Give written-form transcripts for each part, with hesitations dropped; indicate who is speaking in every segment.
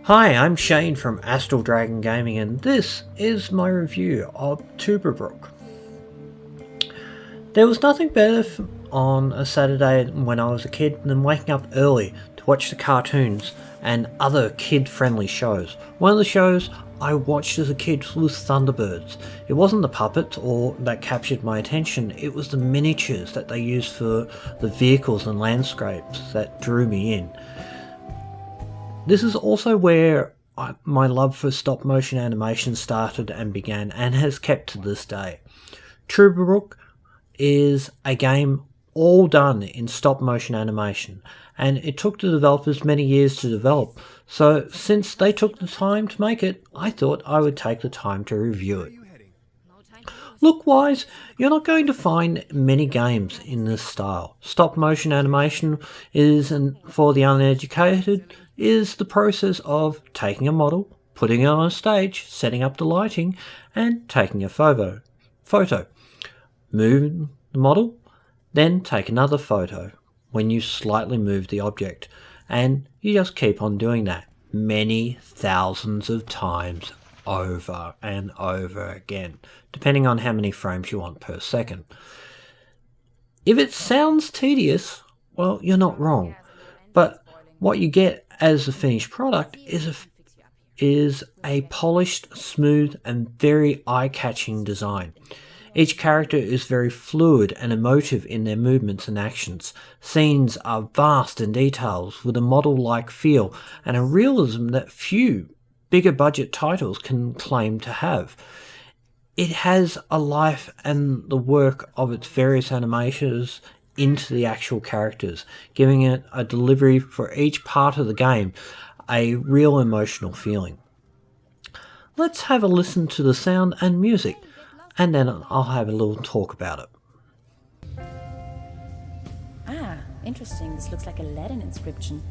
Speaker 1: Hi, I'm Shane from Astral Dragon Gaming, and this is my review of Truberbrook. There was nothing better on a Saturday when I was a kid than waking up early to watch the cartoons and other kid-friendly shows. One of the shows I watched as a kid was Thunderbirds. It wasn't the puppets that captured my attention, it was the miniatures that they used for the vehicles and landscapes that drew me in. This is also where my love for stop motion animation started and began, and has kept to this day. Truberbrook is a game all done in stop motion animation, and it took the developers many years to develop, so since they took the time to make it, I thought I would take the time to review it. Look-wise, you're not going to find many games in this style. Stop motion animation for the uneducated, is the process of taking a model, putting it on a stage, setting up the lighting, and taking a photo. Move the model, then take another photo when you slightly move the object, and you just keep on doing that many thousands of times over and over again, depending on how many frames you want per second. If it sounds tedious, well, you're not wrong, but what you get as the finished product is a polished, smooth, and very eye-catching design. Each character is very fluid and emotive in their movements and actions. Scenes are vast in details, with a model-like feel and a realism that few bigger budget titles can claim to have. It has a life and the work of its various animations into the actual characters, giving it a delivery for each part of the game, a real emotional feeling. Let's have a listen to the sound and music, and then I'll have a little talk about it.
Speaker 2: Ah, interesting. This looks like a Latin inscription.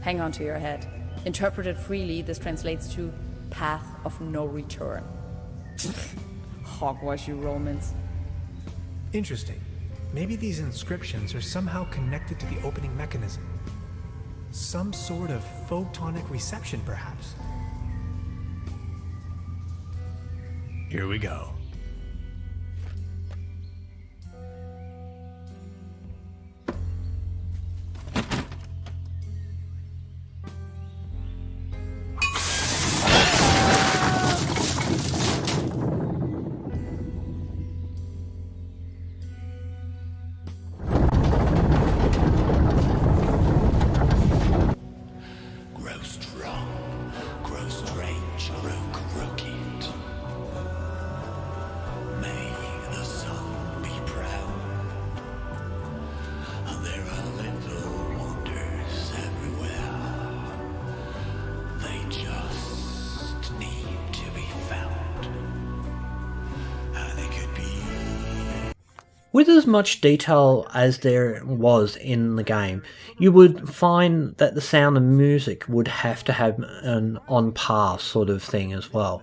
Speaker 2: Hang on to your head. Interpreted freely, this translates to Path of No Return. Hogwash, you Romans.
Speaker 3: Interesting. Maybe these inscriptions are somehow connected to the opening mechanism. Some sort of photonic reception, perhaps. Here we go.
Speaker 1: With as much detail as there was in the game, you would find that the sound and music would have to have an on-par sort of thing as well.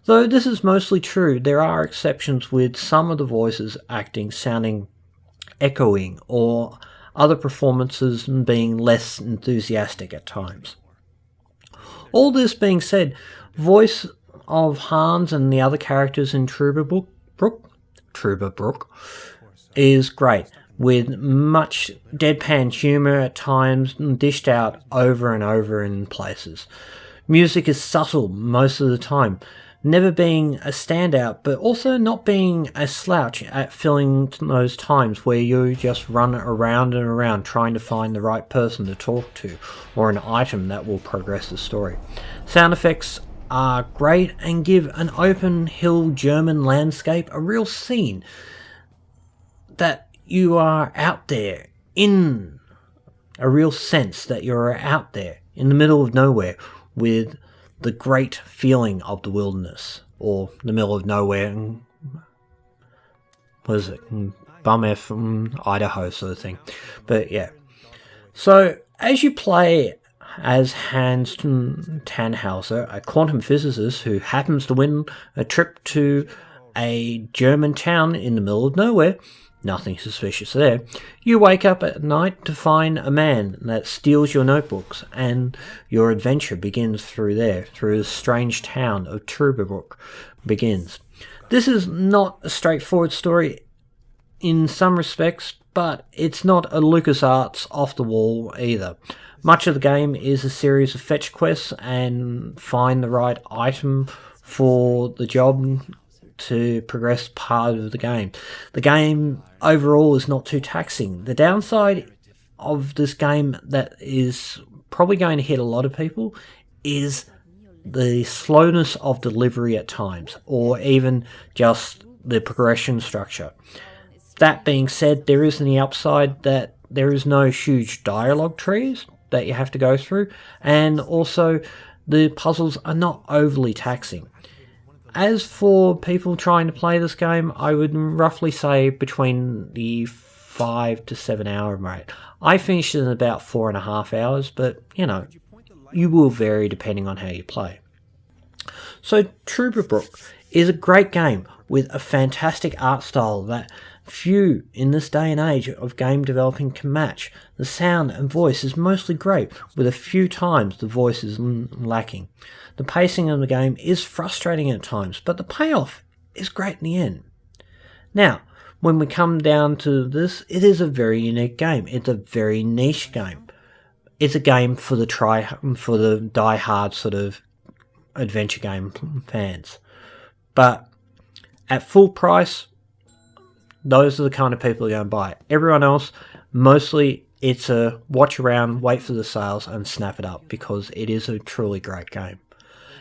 Speaker 1: Though this is mostly true, there are exceptions with some of the voices acting sounding echoing, or other performances being less enthusiastic at times. All this being said, voice of Hans and the other characters in Truberbrook is great, with much deadpan humour at times dished out over and over in places. Music is subtle most of the time, never being a standout, but also not being a slouch at filling those times where you just run around and around trying to find the right person to talk to, or an item that will progress the story. Sound effects are great and give an open hill German landscape a real scene, that you are out there, in a real sense that you're out there in the middle of nowhere, with the great feeling of the wilderness, or the middle of nowhere, Bumf, Idaho sort of thing. But yeah, so as you play as Hans Tannhauser, a quantum physicist who happens to win a trip to a German town in the middle of nowhere, Nothing suspicious there. You wake up at night to find a man that steals your notebooks, and your adventure begins through the strange town of Truberbrook begins. This is not a straightforward story in some respects, but it's not a LucasArts off the wall either. Much of the game is a series of fetch quests and find the right item for the job to progress part of the game. The game overall is not too taxing. The downside of this game that is probably going to hit a lot of people is the slowness of delivery at times, or even just the progression structure. That being said, there is the upside that there is no huge dialogue trees that you have to go through, and also the puzzles are not overly taxing. As for people trying to play this game, I would roughly say between the 5 to 7 hour rate. I finished it in about 4.5 hours, but you will vary depending on how you play. So Truberbrook is a great game with a fantastic art style that few in this day and age of game developing can match. The sound and voice is mostly great, with a few times the voice is lacking. The pacing of the game is frustrating at times, but the payoff is great in the end. Now, when we come down to this, it is a very unique game. It's a very niche game. It's a game for the die-hard sort of adventure game fans. But at full price, those are the kind of people who are going to buy it. Everyone else, mostly it's a watch around, wait for the sales and snap it up, because it is a truly great game.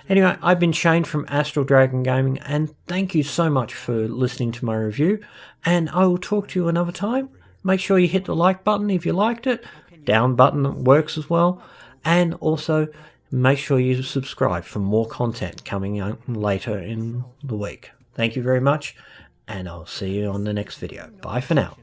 Speaker 1: Anyway, I've been Shane from Astral Dragon Gaming, and thank you so much for listening to my review, and I will talk to you another time. Make sure you hit the like button if you liked it. Down button works as well. And also make sure you subscribe for more content coming out later in the week. Thank you very much, and I'll see you on the next video. Bye for now.